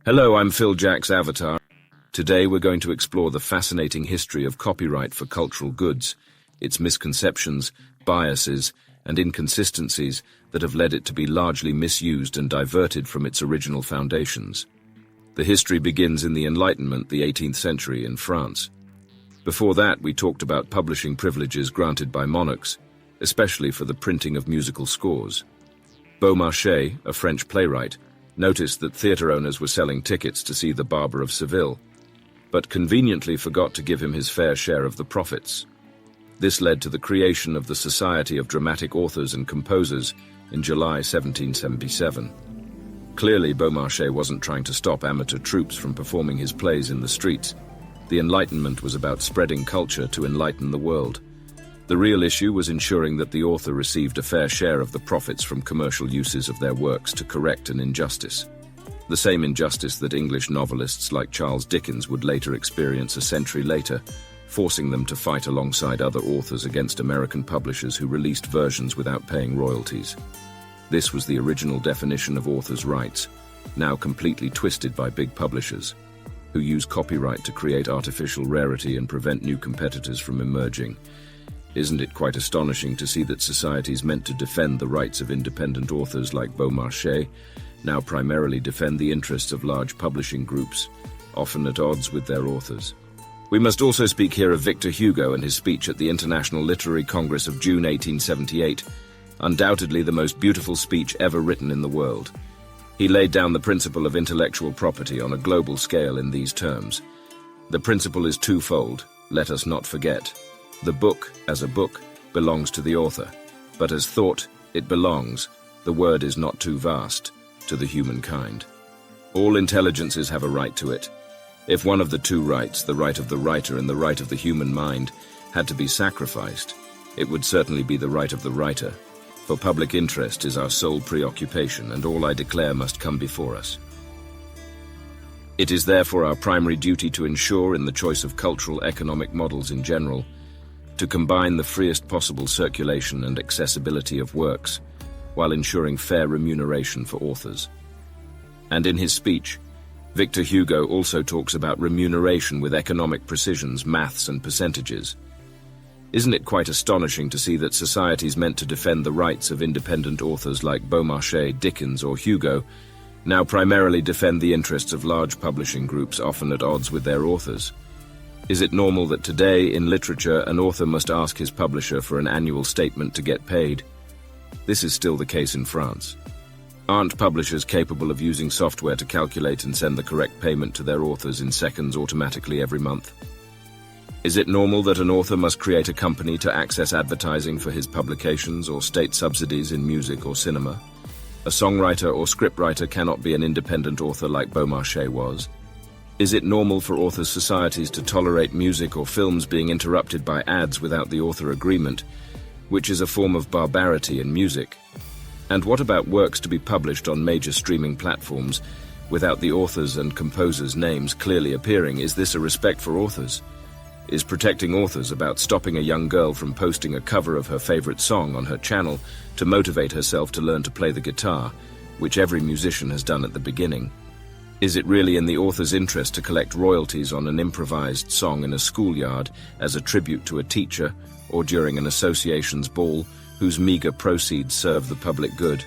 Hello, I'm Phil Jack's avatar. Today we're going to explore the fascinating history of copyright for cultural goods, its misconceptions, biases, and inconsistencies that have led it to be largely misused and diverted from its original foundations. The history begins in the Enlightenment, the 18th century, in France. Before that, we talked about publishing privileges granted by monarchs, especially for the printing of musical scores. Beaumarchais, a French playwright, noticed that theatre owners were selling tickets to see The Barber of Seville, but conveniently forgot to give him his fair share of the profits. This led to the creation of the Society of Dramatic Authors and Composers in July 1777. Clearly, Beaumarchais wasn't trying to stop amateur troupes from performing his plays in the streets. The Enlightenment was about spreading culture to enlighten the world. The real issue was ensuring that the author received a fair share of the profits from commercial uses of their works to correct an injustice. The same injustice that English novelists like Charles Dickens would later experience a century later, forcing them to fight alongside other authors against American publishers who released versions without paying royalties. This was the original definition of authors' rights, now completely twisted by big publishers, who use copyright to create artificial rarity and prevent new competitors from emerging. Isn't it quite astonishing to see that societies meant to defend the rights of independent authors like Beaumarchais now primarily defend the interests of large publishing groups, often at odds with their authors? We must also speak here of Victor Hugo and his speech at the International Literary Congress of June 1878, undoubtedly the most beautiful speech ever written in the world. He laid down the principle of intellectual property on a global scale in these terms. The principle is twofold, let us not forget. The book, as a book, belongs to the author, but as thought, it belongs, the word is not too vast, to the humankind. All intelligences have a right to it. If one of the two rights, the right of the writer and the right of the human mind, had to be sacrificed, it would certainly be the right of the writer, for public interest is our sole preoccupation, and all I declare must come before us. It is therefore our primary duty to ensure, in the choice of cultural economic models in general, to combine the freest possible circulation and accessibility of works, while ensuring fair remuneration for authors. And in his speech, Victor Hugo also talks about remuneration with economic precisions, maths and percentages. Isn't it quite astonishing to see that societies meant to defend the rights of independent authors like Beaumarchais, Dickens or Hugo now primarily defend the interests of large publishing groups often at odds with their authors? Is it normal that today, in literature, an author must ask his publisher for an annual statement to get paid? This is still the case in France. Aren't publishers capable of using software to calculate and send the correct payment to their authors in seconds automatically every month? Is it normal that an author must create a company to access advertising for his publications or state subsidies in music or cinema? A songwriter or scriptwriter cannot be an independent author like Beaumarchais was. Is it normal for authors' societies to tolerate music or films being interrupted by ads without the author agreement, which is a form of barbarity in music? And what about works to be published on major streaming platforms without the authors' and composers' names clearly appearing? Is this a respect for authors? Is protecting authors about stopping a young girl from posting a cover of her favorite song on her channel to motivate herself to learn to play the guitar, which every musician has done at the beginning? Is it really in the author's interest to collect royalties on an improvised song in a schoolyard as a tribute to a teacher or during an association's ball whose meager proceeds serve the public good?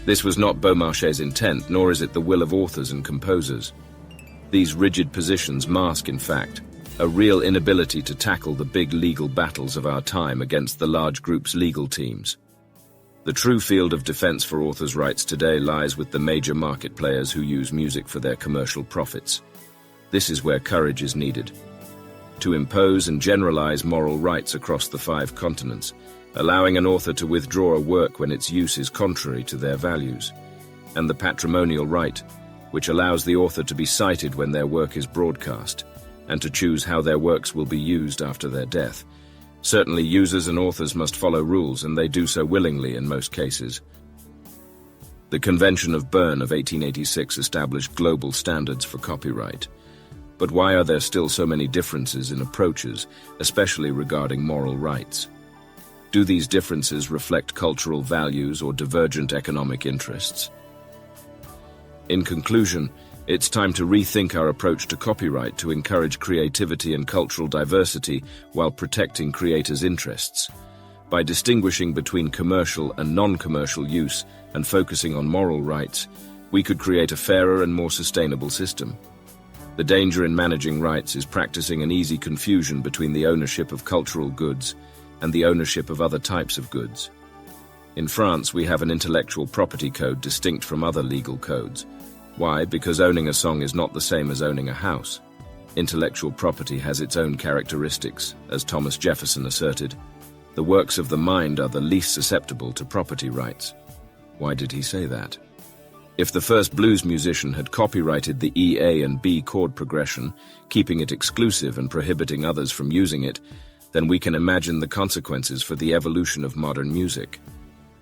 This was not Beaumarchais' intent, nor is it the will of authors and composers. These rigid positions mask, in fact, a real inability to tackle the big legal battles of our time against the large group's legal teams. The true field of defense for authors' rights today lies with the major market players who use music for their commercial profits. This is where courage is needed. To impose and generalize moral rights across the 5 continents, allowing an author to withdraw a work when its use is contrary to their values. And the patrimonial right, which allows the author to be cited when their work is broadcast, and to choose how their works will be used after their death. Certainly, users and authors must follow rules, and they do so willingly in most cases. The Convention of Berne of 1886 established global standards for copyright. But why are there still so many differences in approaches, especially regarding moral rights? Do these differences reflect cultural values or divergent economic interests? In conclusion, It's time to rethink our approach to copyright to encourage creativity and cultural diversity while protecting creators' interests. By distinguishing between commercial and non-commercial use and focusing on moral rights, we could create a fairer and more sustainable system. The danger in managing rights is practicing an easy confusion between the ownership of cultural goods and the ownership of other types of goods. In France, we have an intellectual property code distinct from other legal codes. Why? Because owning a song is not the same as owning a house. Intellectual property has its own characteristics, as Thomas Jefferson asserted. The works of the mind are the least susceptible to property rights. Why did he say that? If the first blues musician had copyrighted the E, A, and B chord progression, keeping it exclusive and prohibiting others from using it, then we can imagine the consequences for the evolution of modern music.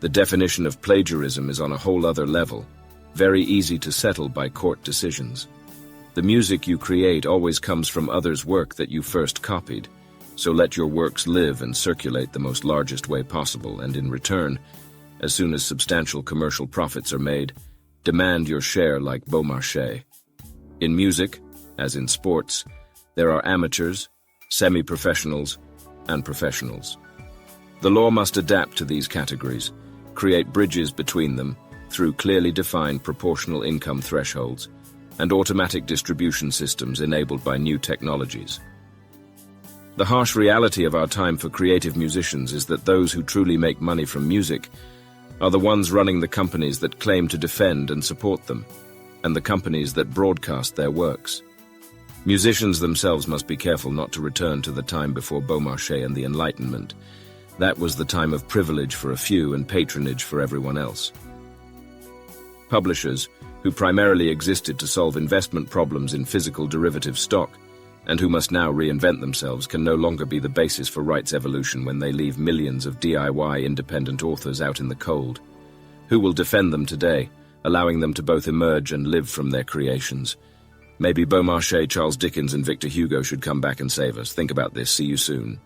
The definition of plagiarism is on a whole other level, very easy to settle by court decisions. The music you create always comes from others' work that you first copied, so let your works live and circulate the most largest way possible, and in return, as soon as substantial commercial profits are made, demand your share like Beaumarchais. In music, as in sports, there are amateurs, semi-professionals, and professionals. The law must adapt to these categories, create bridges between them through clearly defined proportional income thresholds and automatic distribution systems enabled by new technologies. The harsh reality of our time for creative musicians is that those who truly make money from music are the ones running the companies that claim to defend and support them, and the companies that broadcast their works. Musicians themselves must be careful not to return to the time before Beaumarchais and the Enlightenment. That was the time of privilege for a few and patronage for everyone else. Publishers, who primarily existed to solve investment problems in physical derivative stock, and who must now reinvent themselves, can no longer be the basis for rights evolution when they leave millions of DIY independent authors out in the cold. Who will defend them today, allowing them to both emerge and live from their creations? Maybe Beaumarchais, Charles Dickens, and Victor Hugo should come back and save us. Think about this. See you soon.